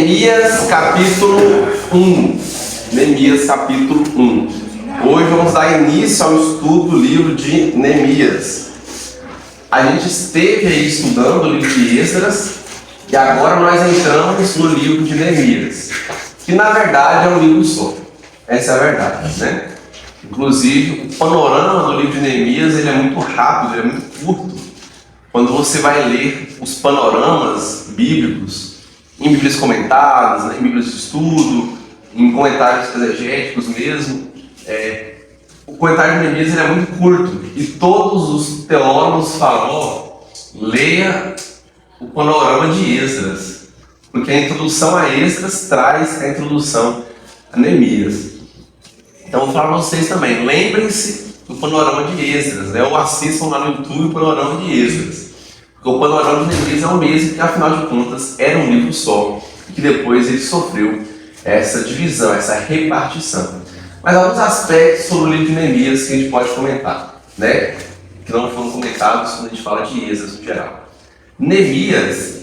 Neemias capítulo 1. Neemias capítulo 1. Hoje vamos dar início ao estudo do livro de Neemias. A gente esteve aí estudando o livro de Esdras e agora nós entramos no livro de Neemias, que na verdade é um livro só. Essa é a verdade, né? Inclusive, o panorama do livro de Neemias ele é muito rápido, ele é muito curto. Quando você vai ler os panoramas bíblicos, em Bíblias comentadas, em Bíblias de estudo, em comentários exegéticos mesmo, o comentário de Neemias ele é muito curto e todos os teólogos falam, leia o panorama de Esdras, porque a introdução a Esdras traz a introdução a Neemias. Então vou falar para vocês também, lembrem-se do panorama de Esdras, ou assistam lá no YouTube o panorama de Esdras. Porque o panorama de Neemias é o mesmo, que afinal de contas era um livro só, e que depois ele sofreu essa divisão, essa repartição. Mas alguns aspectos sobre o livro de Neemias que a gente pode comentar, né? Que não foram comentados quando a gente fala de Esdras no geral. Neemias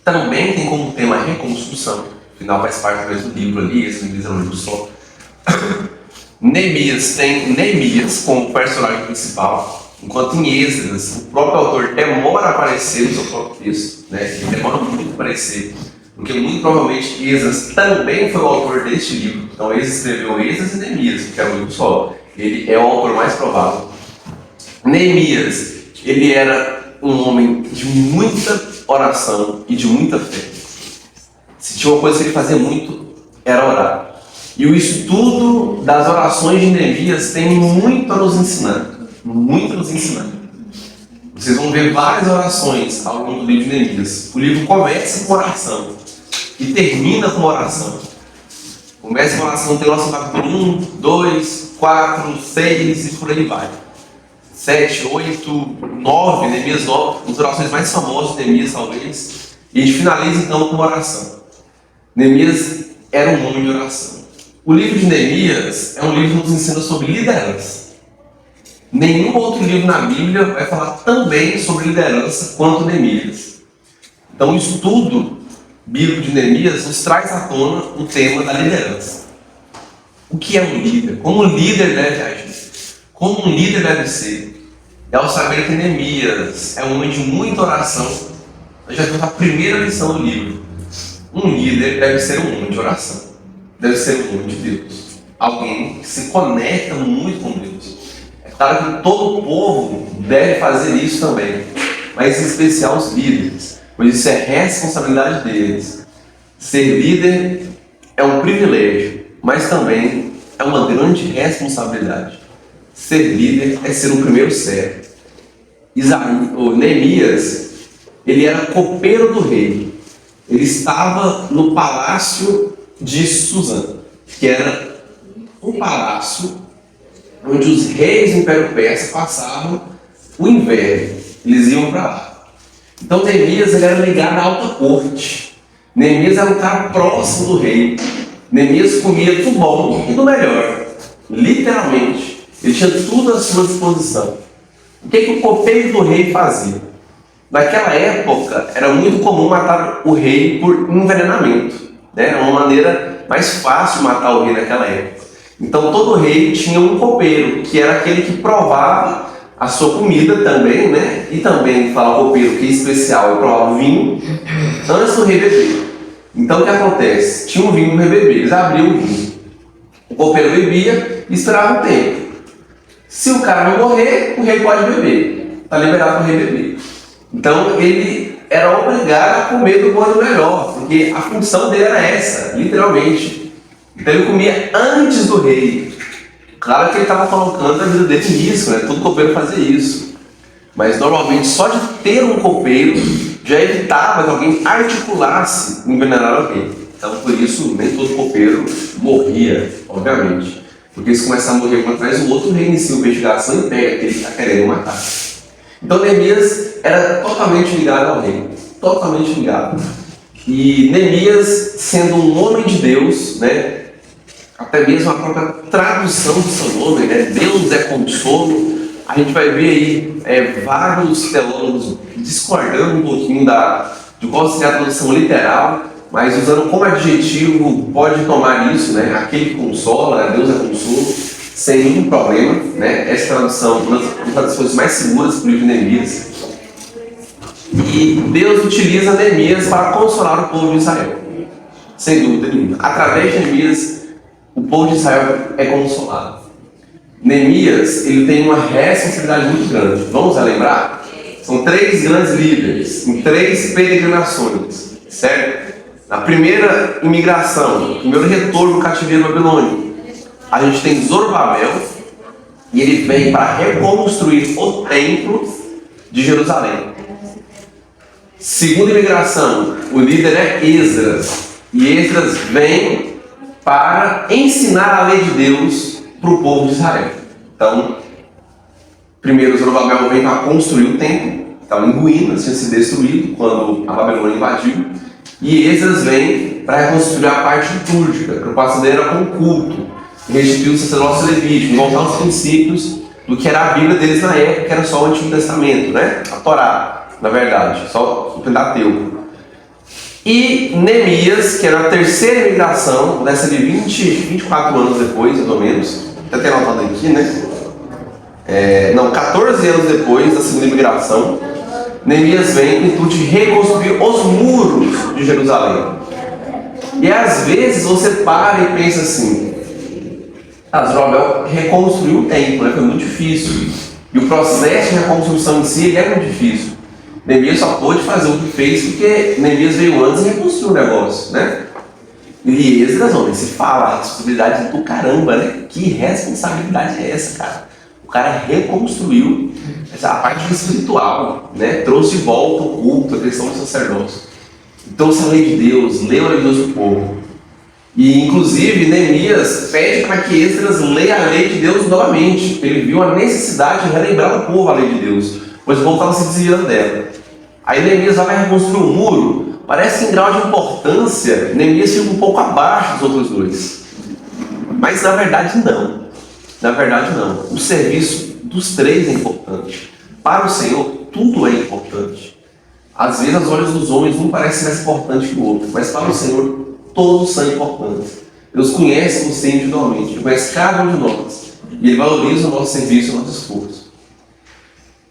também tem como tema a reconstrução, afinal faz parte do mesmo livro ali, esse Neemias é um livro só. Neemias tem Neemias como personagem principal, enquanto em Esdras, o próprio autor demora a aparecer no seu próprio texto, né? Ele demora muito a aparecer, porque muito provavelmente Esdras também foi o autor deste livro. Então ele escreveu Esdras e Neemias, que é um livro só. Ele é o autor mais provável. Neemias, ele era um homem de muita oração e de muita fé. Se tinha uma coisa que ele fazia muito, era orar. E o estudo das orações de Neemias tem muito a nos ensinar. Muito a nos ensinar. Vocês vão ver várias orações ao longo do livro de Neemias. O livro começa com oração e termina com oração. Começa com oração, tem oração capítulo 1, 2, 4, 6 e por aí vai. 7, 8, 9, Neemias 9, as orações mais famosas de Neemias talvez. E a gente finaliza então com oração. Neemias era um homem de oração. O livro de Neemias é um livro que nos ensina sobre liderança. Nenhum outro livro na Bíblia vai falar também sobre liderança quanto Neemias. Então o estudo bíblico de Neemias nos traz à tona o tema da liderança. O que é um líder? Como um líder deve agir? Como um líder deve ser? E ao saber que Neemias é um homem de muita oração, nós já temos a primeira lição do livro. Um líder deve ser um homem de oração. Deve ser um homem de Deus. Alguém que se conecta muito com Deus. É claro que todo o povo deve fazer isso também, mas em especial os líderes, pois isso é responsabilidade deles. Ser líder é um privilégio, mas também é uma grande responsabilidade. Ser líder é ser o primeiro servo. Neemias, ele era copeiro do rei. Ele estava no palácio de Suzã, que era um palácio onde os reis do Império Persa passavam o inverno. Eles iam para lá. Então Neemias ele era ligado à alta corte. Neemias era um cara próximo do rei. Neemias comia do bom e do melhor. Literalmente. Ele tinha tudo à sua disposição. O que o copeiro do rei fazia? Naquela época era muito comum matar o rei por envenenamento. Era uma maneira mais fácil de matar o rei naquela época. Então todo rei tinha um copeiro, que era aquele que provava a sua comida também, né? E também, fala copeiro, que é especial, ele provava o vinho antes do rei beber. Então o que acontece? Tinha um vinho no rei beber, eles abriam o vinho. O copeiro bebia e esperava um tempo. Se o cara não morrer, o rei pode beber. Está liberado para o rei beber. Então ele era obrigado a comer do bom e do melhor, porque a função dele era essa, literalmente. Então ele comia antes do rei. Claro que ele estava colocando a vida dele nisso, né? Todo copeiro fazia isso. Mas normalmente só de ter um copeiro já evitava que alguém articulasse envenenar alguém. Então por isso nem todo copeiro morria, obviamente. Porque se começar a morrer um atrás do outro, reinicia a investigação e pega aquele que está querendo matar. Então Neemias era totalmente ligado ao rei. Totalmente ligado. E Neemias, sendo um homem de Deus, né? Até mesmo a própria tradução do seu nome, né? Deus é consolo. A gente vai ver aí vários teólogos discordando um pouquinho de qual seria a tradução literal, mas usando como adjetivo, pode tomar isso, né? Aquele que consola, Deus é consolo, sem nenhum problema, né? Essa tradução, uma das traduções mais seguras para o livro de Neemias. E Deus utiliza Neemias para consolar o povo de Israel, sem dúvida nenhuma. Através de Neemias, o povo de Israel é consolado. Neemias, ele tem uma responsabilidade muito grande. Vamos lembrar? São 3 grandes líderes em 3 peregrinações, certo? Na primeira imigração, no primeiro retorno do cativeiro babilônico, a gente tem Zorobabel, e ele vem para reconstruir o templo de Jerusalém. Segunda imigração, o líder é Esdras, e Esdras vem para ensinar a lei de Deus para o povo de Israel. Então, primeiro Zorobabel vem para construir o templo, estava em ruínas, tinha sido destruído quando a Babilônia invadiu, e Esdras vem para reconstruir a parte litúrgica, a preocupação dele era com o culto, restituir o sacerdócio levítico, voltar aos princípios do que era a Bíblia deles na época, que era só o Antigo Testamento, né? A Torá, na verdade, só o Pentateuco. E Neemias, que era a terceira imigração, dessa de 24 anos depois, mais ou menos, até tem anotado aqui, né? 14 anos depois da segunda imigração, Neemias vem com o intuito de reconstruir os muros de Jerusalém. E às vezes você para e pensa assim: Zorobabel reconstruiu o templo, né? Foi muito difícil. E o processo de reconstrução em si é muito difícil. Neemias só pôde fazer o que fez porque Neemias veio antes e reconstruiu o negócio, né? E Esdras, homem, se fala a responsabilidade do caramba, né? Que responsabilidade é essa, cara? O cara reconstruiu essa parte espiritual, né? Trouxe de volta o culto, a questão do sacerdócio. Trouxe a lei de Deus, leu a lei de Deus do povo. E inclusive Neemias pede para que Esdras leia a lei de Deus novamente. Ele viu a necessidade de relembrar o povo a lei de Deus, pois o povo estava se desviando dela. Aí Neemias vai reconstruir um muro. Parece que em grau de importância, Neemias fica um pouco abaixo dos outros dois. Mas na verdade não. Na verdade não. O serviço dos 3 é importante. Para o Senhor, tudo é importante. Às vezes, aos olhos dos homens, um parece mais importante que o outro. Mas para o Senhor, todos são importantes. Deus conhece você individualmente. Ele conhece cada um de nós. E Ele valoriza o nosso serviço e o nosso esforço.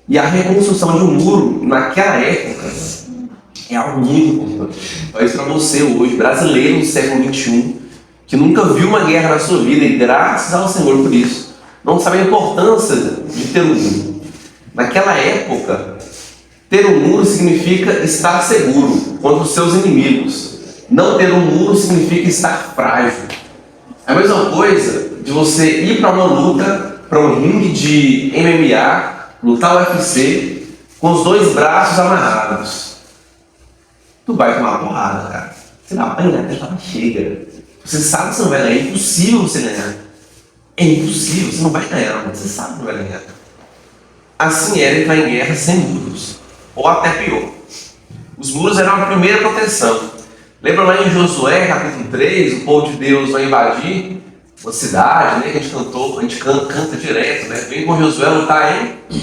E a reconstrução de um muro, naquela época, é algo muito importante. Talvez para você hoje, brasileiro do século XXI, que nunca viu uma guerra na sua vida, e graças ao Senhor por isso, não sabe a importância de ter um muro. Naquela época, ter um muro significa estar seguro contra os seus inimigos. Não ter um muro significa estar frágil. É a mesma coisa de você ir para uma luta, para um ringue de MMA, lutar UFC, com os 2 braços amarrados. Tu vai tomar uma porrada, cara. Você vai apanhar até a chega. Você sabe que você não vai ganhar, é impossível você ganhar. É impossível, você não vai ganhar, mas você sabe que não vai ganhar. Assim era entrar em guerra sem muros, ou até pior. Os muros eram a primeira proteção. Lembra lá em Josué, capítulo 3, o povo de Deus vai invadir uma cidade, né, que a gente cantou, a gente canta direto, né? Vem com Josué lutar em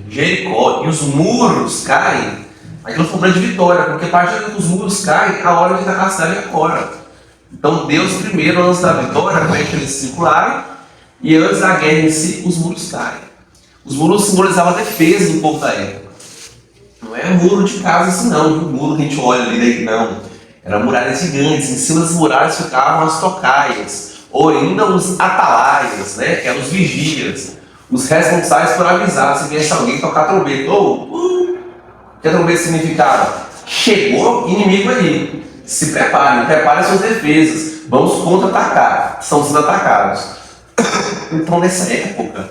Jericó, e os muros caem. Aquilo foi uma grande vitória, porque a partir do que os muros caem, a hora de atacar a cidade é agora. Então Deus primeiro, antes da vitória, vai que eles circularem, e antes da guerra em si, os muros caem. Os muros simbolizavam a defesa do povo da época. Não é muro de casa assim não, o muro que a gente olha ali, não. Eram muralhas gigantes, em cima das muralhas ficavam as tocaias, ou ainda os atalaias, né, que eram os vigias, os responsáveis por avisar se viesse alguém tocar trombeta. O que a trombeta significava? Chegou inimigo aí, se preparem suas defesas, vamos contra-atacar, estão sendo atacados. Então nessa época,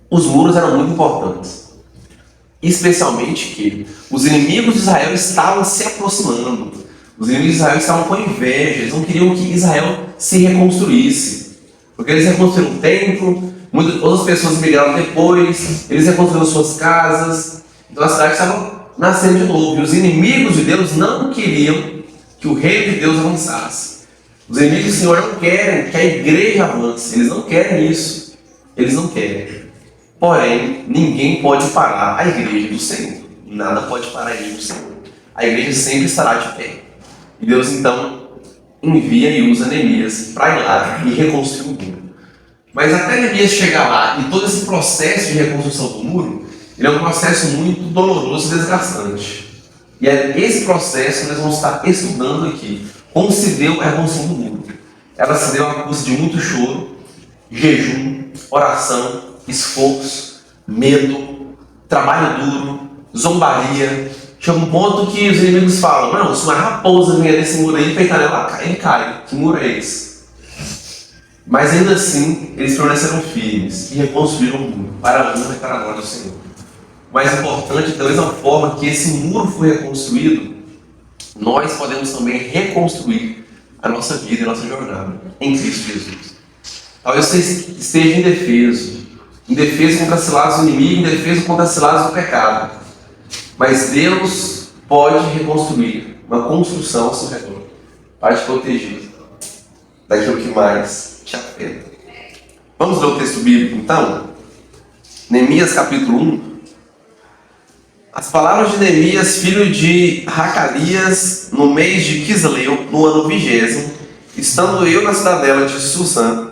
os muros eram muito importantes. Especialmente que os inimigos de Israel estavam se aproximando. Os inimigos de Israel estavam com inveja. Eles não queriam que Israel se reconstruísse. Porque eles reconstruíram o templo, outras pessoas migraram depois, eles reconstruíram suas casas. Então a cidade estava nascendo de novo. E os inimigos de Deus não queriam que o reino de Deus avançasse. Os inimigos do Senhor não querem que a igreja avance. Eles não querem isso. Eles não querem. Porém, ninguém pode parar a igreja do Senhor. Nada pode parar a igreja do Senhor. A igreja sempre estará de pé. E Deus então envia e usa Neemias para ir lá e reconstruir o muro. Mas até Neemias chegar lá e todo esse processo de reconstrução do muro, ele é um processo muito doloroso e desgastante. E é esse processo que nós vamos estar estudando aqui. Como se deu a reconstrução do muro. Ela se deu a custa de muito choro, jejum, oração, esforço, medo, trabalho duro, zombaria. Chega um ponto que os inimigos falam: não, se uma raposa vier desse muro aí e peitar nela, ele cai. Que muro é esse? Mas ainda assim, eles permaneceram firmes e reconstruíram o muro para a honra e para a glória do Senhor. O mais importante, da mesma forma que esse muro foi reconstruído, nós podemos também reconstruir a nossa vida e a nossa jornada em Cristo Jesus. Talvez você esteja indefeso contra as ciladas do inimigo, indefeso contra as ciladas do pecado. Mas Deus pode reconstruir uma construção ao seu redor para te proteger daquilo que mais te afeta. Vamos ler o texto bíblico então? Neemias capítulo 1. As palavras de Neemias, filho de Racalias, no mês de Quisleu, no ano 20, estando eu na cidadela de Susã,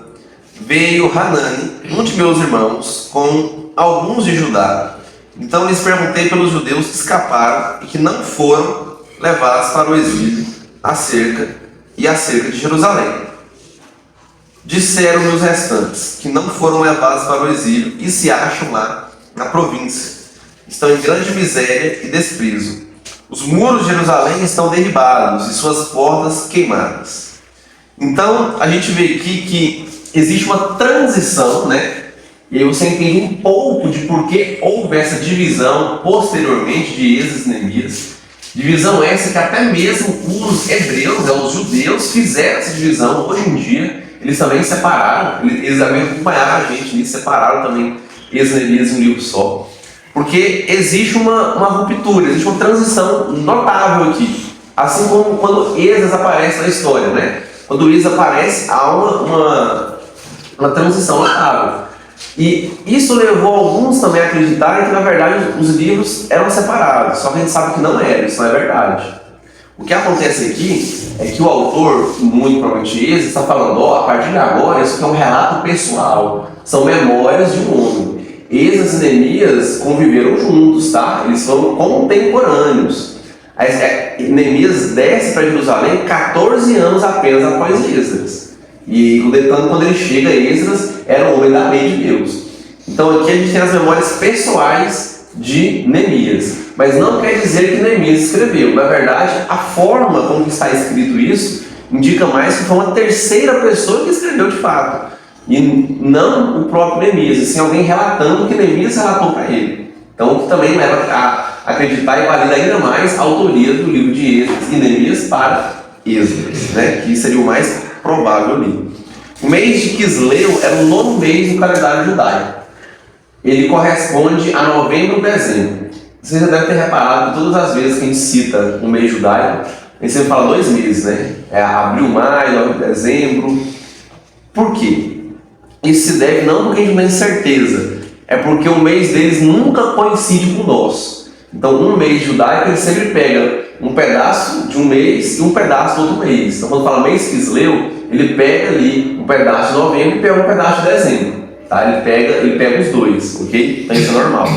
veio Hanani, um de meus irmãos, com alguns de Judá. Então lhes perguntei pelos judeus que escaparam e que não foram levados para o exílio acerca de Jerusalém. Disseram-me os restantes que não foram levados para o exílio e se acham lá na província. Estão em grande miséria e desprezo. Os muros de Jerusalém estão derribados e suas portas queimadas. Então a gente vê aqui que existe uma transição, né? E aí você entende um pouco de por que houve essa divisão posteriormente de Esdras e Neemias. Divisão essa que até mesmo os hebreus, os judeus, fizeram essa divisão. Hoje em dia, eles também separaram, eles também acompanharam a gente nisso, separaram também Esdras e Neemias em um livro só. Porque existe uma ruptura, existe uma transição notável aqui. Assim como quando Esdras aparece na história, né? Quando Esdras aparece, há uma transição notável. E isso levou alguns também a acreditarem que, na verdade, os livros eram separados. Só que a gente sabe que não era, isso não é verdade. O que acontece aqui é que o autor, muito provavelmente Esdras, está falando: a partir de agora, isso aqui é um relato pessoal. São memórias de um homem. Esdras e Neemias conviveram juntos, tá? Eles foram contemporâneos. Neemias desce para Jerusalém 14 anos apenas após Esdras. E quando ele chega, Esdras era o homem da lei de Deus. Então aqui a gente tem as memórias pessoais de Neemias. Mas não quer dizer que Neemias escreveu. Na verdade, a forma como está escrito isso indica mais que foi uma terceira pessoa que escreveu de fato. E não o próprio Neemias, e sim alguém relatando o que Neemias relatou para ele. Então, o que também leva a acreditar e valida ainda mais a autoria do livro de Esdras e Neemias para Esdras, né? Que seria o mais provável ali. O mês de Quisleu era o 9º mês do calendário judaico. Ele corresponde a novembro e dezembro. Você já deve ter reparado que todas as vezes que a gente cita um mês judaico, a gente sempre fala 2 meses, né? É abril, maio, novembro, dezembro. Por quê? Isso se deve não porque a gente não tem certeza, é porque o mês deles nunca coincide com o nosso. Então, um mês judaico, ele sempre pega um pedaço de um mês e um pedaço do outro mês. Então, quando fala mês Quisleu, ele pega ali um pedaço de novembro e pega um pedaço de dezembro. Tá? Ele pega os dois, ok? Então, isso é normal.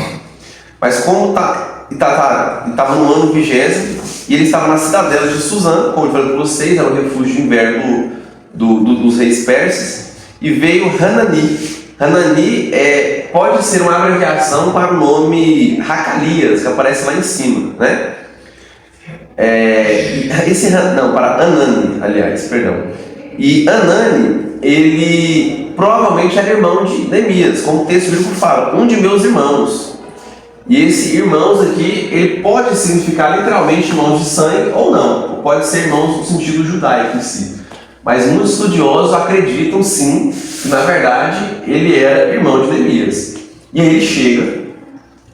Mas como estava no ano 20º e ele estava na cidadela de Susã, como eu falei para vocês, era o refúgio de inverno dos reis persas. E veio Hanani. Hanani pode ser uma abreviação para o nome Racalias, que aparece lá em cima, né? Para Hanani, aliás, perdão. E Hanani, ele provavelmente era irmão de Neemias, como o texto bíblico fala, um de meus irmãos. E esse irmãos aqui, ele pode significar literalmente irmãos de sangue ou não, ou pode ser irmãos no sentido judaico em si. Mas muitos estudiosos acreditam sim que na verdade ele era irmão de Neemias. E aí ele chega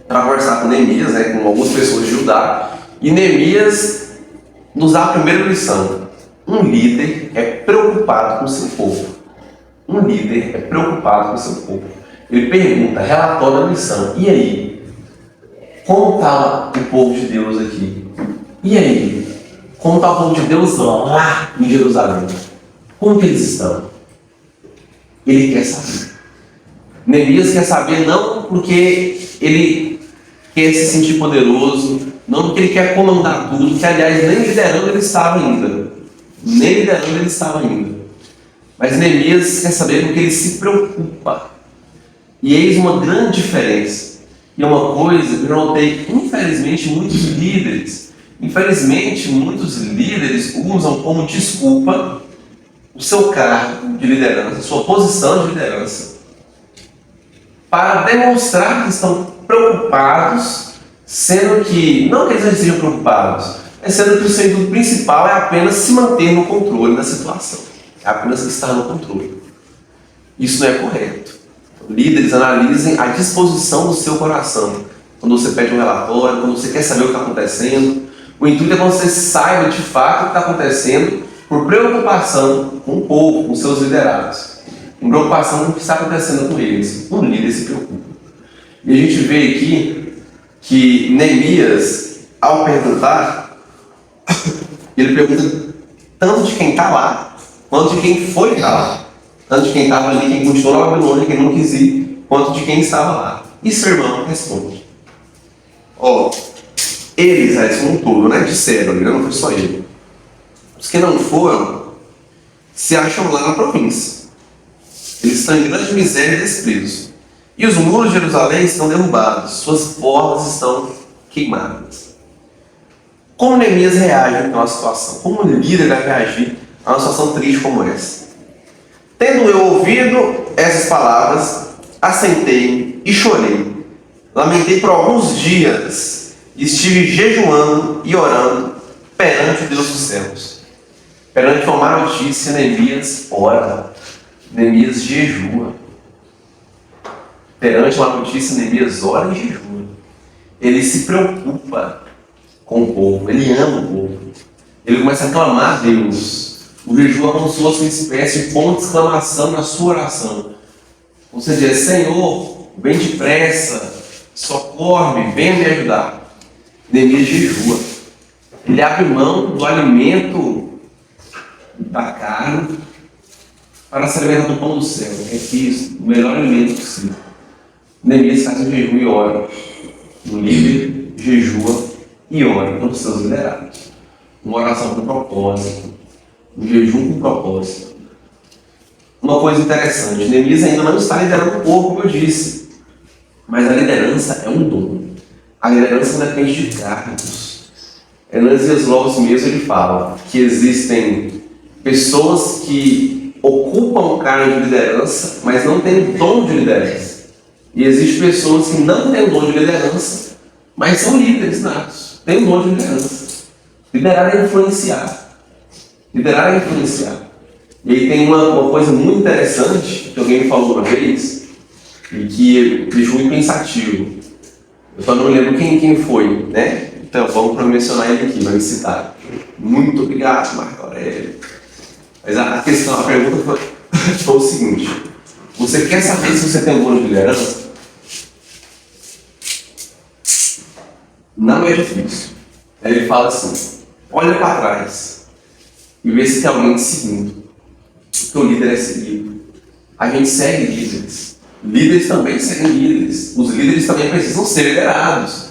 para conversar com Neemias, né, com algumas pessoas de Judá, e Neemias nos dá a primeira lição: um líder é preocupado com o seu povo. Um líder é preocupado com o seu povo. Ele pergunta, relatório da missão: e aí? Como está o povo de Deus aqui? E aí? como está o povo de Deus lá em Jerusalém? Como que eles estão? Ele quer saber. Neemias quer saber não porque ele quer se sentir poderoso, não porque ele quer comandar tudo, que aliás nem liderando ele estava ainda. Nem liderando ele estava ainda. Mas Neemias quer saber porque ele se preocupa. E eis uma grande diferença. E é uma coisa que eu notei, infelizmente, muitos líderes usam como desculpa o seu cargo de liderança, a sua posição de liderança, para demonstrar que estão preocupados, sendo que, não que eles não estejam preocupados, mas sendo que o seu intuito principal é apenas se manter no controle da situação, é apenas estar no controle. Isso não é correto. Líderes, analisem a disposição do seu coração. Quando você pede um relatório, quando você quer saber o que está acontecendo, o intuito é que você saiba de fato o que está acontecendo por preocupação com o povo, com seus liderados. Por preocupação com o que está acontecendo com eles. Um líder se preocupa. E a gente vê aqui que Neemias, ao perguntar, ele pergunta tanto de quem está lá, quanto de quem foi estar lá. Tanto de quem estava ali, quem continuou na Babilônia, quem não quis ir, quanto de quem estava lá. E seu irmão responde. Eles, como um todo, né? Disseram, não foi só ele. Os que não foram, se acham lá na província. Eles estão em grande miséria e desprezo. E os muros de Jerusalém estão derrubados, suas portas estão queimadas. Como Neemias reage então à situação? Como um líder vai reagir a uma situação triste como essa? Tendo eu ouvido essas palavras, assentei e chorei. Lamentei por alguns dias e estive jejuando e orando perante o Deus dos céus. Perante uma má notícia, Neemias ora. Neemias jejua. Perante uma notícia, Neemias ora e jejua. Ele se preocupa com o povo, ele ama o povo. Ele começa a clamar a Deus. O jejum é como se fosse uma espécie de ponto de exclamação na sua oração. Você diz, Senhor, vem depressa, socorre-me, venha me ajudar. Neemias jejua. Ele abre mão do alimento da carne para se alimentar do pão do céu. É Cristo, o melhor alimento possível. Neemias faz um jejum e ora. Um líder jejua e ora pelos seus liderados. Uma oração com propósito. Um jejum com propósito. Uma coisa interessante, Neemias ainda não está liderando o povo, como eu disse. Mas a liderança é um dom. A liderança não depende de cargos. Elesias Loves mesmo ele fala que existem pessoas que ocupam o cargo de liderança, mas não têm dom de liderança. E existem pessoas que não têm dom de liderança, mas são líderes natos. Têm dom de liderança. Liderar é influenciar. Liderar é influenciar. E aí tem uma coisa muito interessante que alguém me falou uma vez e que me deixou muito pensativo. Eu só não lembro quem foi, né? Então vamos mencionar ele aqui, vai me citar. Muito obrigado, Marco Aurélio. Mas a questão, a pergunta foi o seguinte: você quer saber se você tem um dom de liderança? Não é difícil. Aí ele fala assim: olha para trás e vê se tem alguém te seguindo. Porque o líder é seguido. A gente segue líderes. Líderes também seguem líderes. Os líderes também precisam ser liderados.